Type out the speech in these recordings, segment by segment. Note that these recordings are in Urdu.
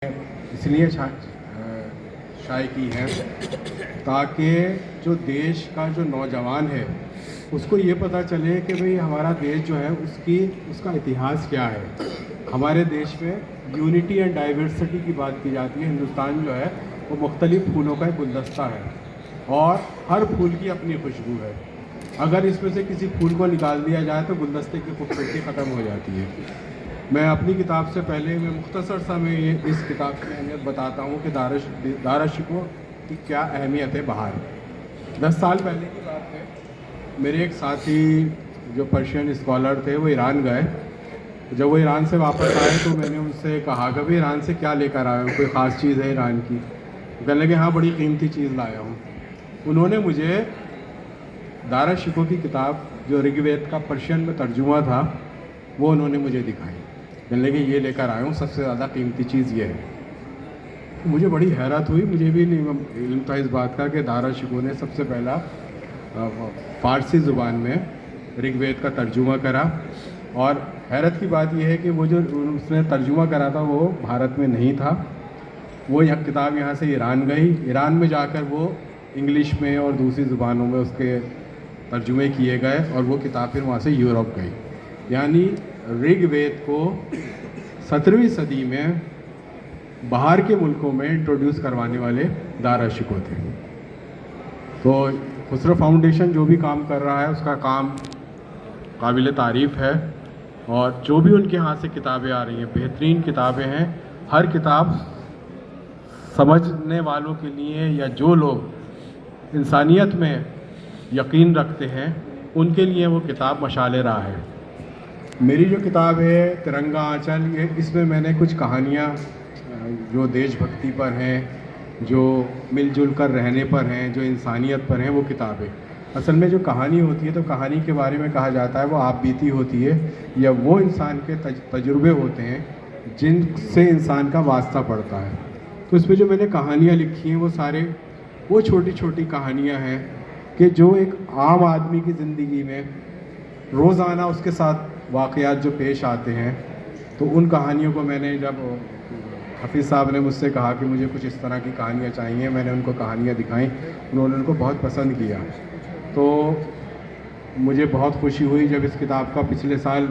اس لیے شائع کی ہے تاکہ جو دیش کا جو نوجوان ہے اس کو یہ پتہ چلے کہ بھئی ہمارا دیش جو ہے اس کا اتہاس کیا ہے۔ ہمارے دیش میں یونٹی اینڈ ڈائیورسٹی کی بات کی جاتی ہے۔ ہندوستان جو ہے وہ مختلف پھولوں کا ایک گلدستہ ہے اور ہر پھول کی اپنی خوشبو ہے۔ اگر اس میں سے کسی پھول کو نکال دیا جائے تو گلدستے کی خوبصورتی ختم ہو جاتی ہے۔ میں اپنی کتاب سے پہلے مختصر سا اس کتاب کی اہمیت بتاتا ہوں کہ دارا شکوہ کی کیا اہمیت ہے بہار۔ 10 سال پہلے کی بات ہے، میرے ایک ساتھی جو پرشین اسکالر تھے وہ ایران گئے۔ جب وہ ایران سے واپس آئے تو میں نے ان سے کہا کہ بھئی ایران سے کیا لے کر آئے ہو، کوئی خاص چیز ہے ایران کی؟ کہنے لگے ہاں بڑی قیمتی چیز لایا ہوں۔ انہوں نے مجھے دارا شکوہ کی کتاب جو رگ وید کا پرشین میں ترجمہ تھا وہ انہوں نے مجھے دکھائی۔ کہنے لگے یہ لے کر آیا ہوں، سب سے زیادہ قیمتی چیز یہ ہے۔ مجھے بڑی حیرت ہوئی، مجھے بھی نہیں علم تھا اس بات کا کہ دارا شکوہ نے سب سے پہلا فارسی زبان میں رگ وید کا ترجمہ کرا۔ اور حیرت کی بات یہ ہے کہ وہ جو اس نے ترجمہ کرا تھا وہ بھارت میں نہیں تھا، وہ کتاب یہاں سے ایران گئی۔ ایران میں جا کر وہ انگلش میں اور دوسری زبانوں میں اس کے ترجمے کیے گئے اور وہ کتاب پھر وہاں سے یورپ گئی۔ یعنی رگ وید کو 17ویں صدی میں باہر کے ملکوں میں انٹروڈیوس کروانے والے دارا شکوہ تھے۔ تو خسرو فاؤنڈیشن جو بھی کام کر رہا ہے اس کا کام قابل تعریف ہے، اور جو بھی ان کے ہاتھ سے کتابیں آ رہی ہیں بہترین کتابیں ہیں۔ ہر کتاب سمجھنے والوں کے لیے یا جو لوگ انسانیت میں یقین رکھتے ہیں ان کے لیے وہ کتاب مشعل راہ ہے۔ میری جو کتاب ہے ترنگا آنچل، اس میں میں نے کچھ کہانیاں جو دیش بھکتی پر ہیں، جو مل جل کر رہنے پر ہیں، جو انسانیت پر ہیں، وہ کتابیں۔ اصل میں جو کہانی ہوتی ہے تو کہانی کے بارے میں کہا جاتا ہے وہ آپ بیتی ہوتی ہے یا وہ انسان کے تجربے ہوتے ہیں جن سے انسان کا واسطہ پڑتا ہے۔ تو اس میں جو میں نے کہانیاں لکھی ہیں وہ سارے وہ چھوٹی چھوٹی کہانیاں ہیں کہ جو ایک عام آدمی کی زندگی میں روزانہ اس کے ساتھ واقعات جو پیش آتے ہیں، تو ان کہانیوں کو میں نے جب حفیظ صاحب نے مجھ سے کہا کہ مجھے کچھ اس طرح کی کہانیاں چاہیے، میں نے ان کو کہانیاں دکھائیں، انہوں نے ان کو بہت پسند کیا۔ تو مجھے بہت خوشی ہوئی جب اس کتاب کا پچھلے سال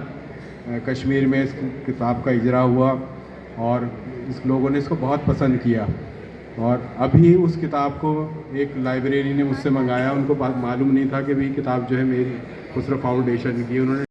کشمیر میں اس کتاب کا اجرا ہوا اور اس لوگوں نے اس کو بہت پسند کیا۔ اور ابھی اس کتاب کو ایک لائبریری نے مجھ سے منگایا، ان کو معلوم نہیں تھا کہ بھی کتاب جو ہے میری خسرو فاؤنڈیشن کی، انہوں نے